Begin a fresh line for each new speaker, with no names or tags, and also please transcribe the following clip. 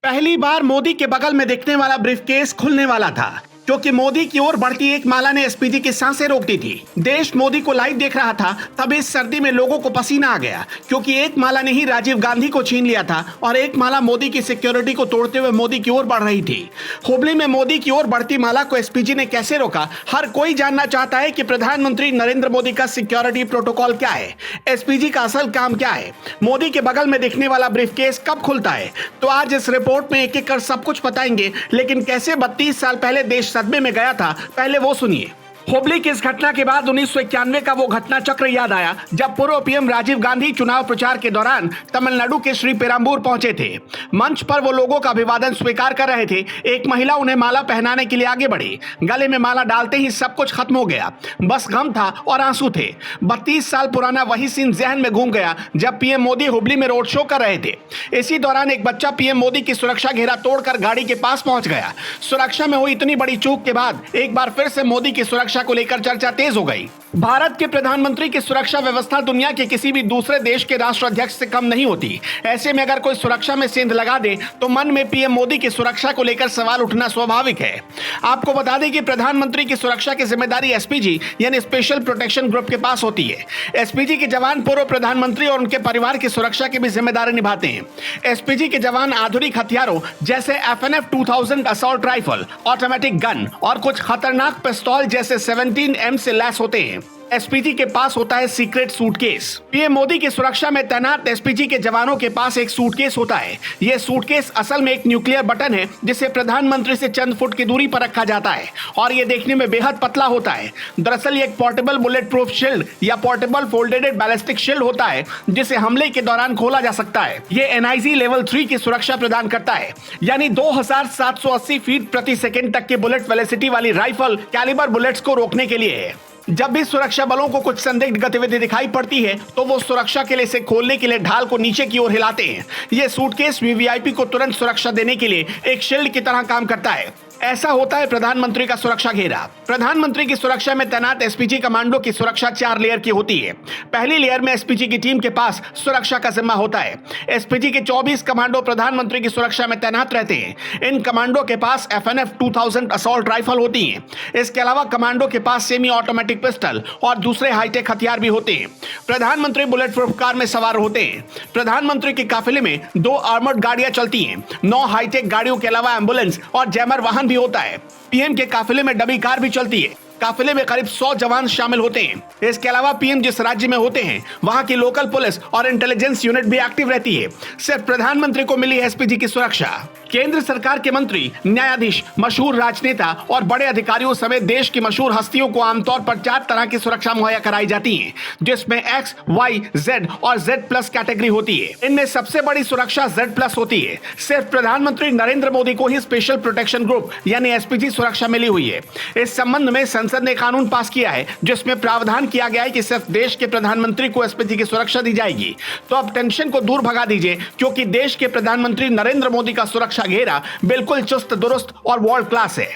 पहली बार मोदी के बगल में दिखने वाला ब्रीफकेस खुलने वाला था क्योंकि मोदी की ओर बढ़ती एक माला ने एसपीजी की सांसें रोक दी थी। देश मोदी को लाइव देख रहा था, तभी इस सर्दी में लोगों को पसीना आ गया क्योंकि एक माला ने ही राजीव गांधी को छीन लिया था और एक माला मोदी की सिक्योरिटी को तोड़ते हुए मोदी की ओर बढ़ रही थी। हुबली में मोदी की ओर बढ़ती माला को एसपीजी ने कैसे रोका? हर कोई जानना चाहता है कि प्रधानमंत्री नरेंद्र मोदी का सिक्योरिटी प्रोटोकॉल क्या है, एसपीजी का असल काम क्या है, मोदी के बगल में दिखने वाला ब्रीफकेस कब खुलता है। तो आज इस रिपोर्ट में एक एक कर सब कुछ बताएंगे, लेकिन कैसे 32 साल पहले देश सदमे में गया था, पहले वो सुनिए। हुबली की इस घटना के बाद 1991 का वो घटना चक्र याद आया जब पूर्व पीएम राजीव गांधी चुनाव प्रचार के दौरान तमिलनाडु के श्री पेराम्बूर पहुंचे थे। मंच पर वो लोगों का अभिवादन स्वीकार कर रहे थे। एक महिला उन्हें माला पहनाने के लिए आगे बढ़ी। गले में माला डालते ही सब कुछ खत्म हो गया, बस गम था और आंसू थे। 32 साल पुराना वही सीन जहन में घूम गया जब पीएम मोदी हुबली में रोड शो कर रहे थे। इसी दौरान एक बच्चा पीएम मोदी की सुरक्षा घेरा तोड़कर गाड़ी के पास पहुंच गया। सुरक्षा में हुई इतनी बड़ी चूक के बाद एक बार फिर से मोदी की सुरक्षा को लेकर चर्चा तेज हो गई। भारत के प्रधानमंत्री की सुरक्षा व्यवस्था दुनिया के किसी भी दूसरे देश के राष्ट्राध्यक्ष से कम नहीं होती। ऐसे में अगर कोई सुरक्षा में सेंध लगा दे तो मन में पीएम मोदी की सुरक्षा को लेकर सवाल उठना स्वाभाविक है। आपको बता दें कि प्रधानमंत्री की सुरक्षा की जिम्मेदारी एसपीजी यानी स्पेशल प्रोटेक्शन ग्रुप के पास होती है। एसपीजी के जवान पूर्व प्रधानमंत्री और उनके परिवार की सुरक्षा की भी जिम्मेदारी निभाते हैं। एसपीजी के जवान आधुनिक हथियारों जैसे FNF 2000 assault rifle, automatic gun और कुछ खतरनाक पिस्तौल जैसे 17M से लैस होते हैं। एसपीजी के पास होता है सीक्रेट सूटकेस। पीएम मोदी की सुरक्षा में तैनात एसपीजी के जवानों के पास एक सूटकेस होता है। यह सूटकेस असल में एक न्यूक्लियर बटन है जिसे प्रधानमंत्री से चंद फुट की दूरी पर रखा जाता है और यह देखने में बेहद पतला होता है। दरअसल ये एक पोर्टेबल बुलेट प्रूफ शील्ड या पोर्टेबल फोल्डेड बैलिस्टिक शील्ड होता है जिसे हमले के दौरान खोला जा सकता है। यह NIG लेवल 3 की सुरक्षा प्रदान करता है, यानी 2780 फीट प्रति सेकेंड तक के बुलेट वेलोसिटी वाली राइफल कैलिबर बुलेट्स को रोकने के लिए है। जब भी सुरक्षा बलों को कुछ संदिग्ध गतिविधि दिखाई पड़ती है तो वो सुरक्षा के लिए इसे खोलने के लिए ढाल को नीचे की ओर हिलाते हैं। यह सूटकेस वीवीआईपी को तुरंत सुरक्षा देने के लिए एक शील्ड की तरह काम करता है। ऐसा होता है प्रधानमंत्री का सुरक्षा घेरा। प्रधानमंत्री की सुरक्षा में तैनात एसपीजी कमांडो की सुरक्षा 4 लेयर की होती है। पहली लेयर में एसपीजी की टीम के पास सुरक्षा का जिम्मा होता है। एसपीजी के 24 कमांडो प्रधानमंत्री की सुरक्षा में तैनात रहते हैं। इन कमांडो के पास FNF 2000 असॉल्ट राइफल होती हैं। इसके अलावा कमांडो के पास सेमी ऑटोमेटिक पिस्टल और दूसरे हाईटेक हथियार भी होते हैं। प्रधानमंत्री बुलेट प्रूफ कार में सवार होते हैं। प्रधानमंत्री के काफिले में 2 आर्मर्ड गाड़ियां चलती हैं। 9 हाईटेक गाड़ियों के अलावा एम्बुलेंस और जैमर वाहन भी होता है। पीएम के काफिले में डमी कार भी चलती है। काफिले में करीब 100 जवान शामिल होते हैं। इसके अलावा पीएम जिस राज्य में होते हैं वहां की लोकल पुलिस और इंटेलिजेंस यूनिट भी एक्टिव रहती है। सिर्फ प्रधानमंत्री को मिली एसपीजी की सुरक्षा। केंद्र सरकार के मंत्री, न्यायाधीश, मशहूर राजनेता और बड़े अधिकारियों समेत देश की मशहूर हस्तियों को आमतौर पर 4 तरह की सुरक्षा मुहैया कराई जाती है, जिसमें X, Y, Z और Z+ कैटेगरी होती है। इनमें सबसे बड़ी सुरक्षा Z+ होती है। सिर्फ प्रधानमंत्री नरेंद्र मोदी को ही स्पेशल प्रोटेक्शन ग्रुप यानी एसपीजी सुरक्षा मिली हुई है। इस संबंध में संसद ने कानून पास किया है जिसमें प्रावधान किया गया है कि सिर्फ देश के प्रधानमंत्री को एसपीजी की सुरक्षा दी जाएगी। तो अब टेंशन को दूर भगा दीजिए क्योंकि देश के प्रधानमंत्री नरेंद्र मोदी का सुरक्षा घेरा बिल्कुल चुस्त दुरुस्त और वर्ल्ड क्लास है।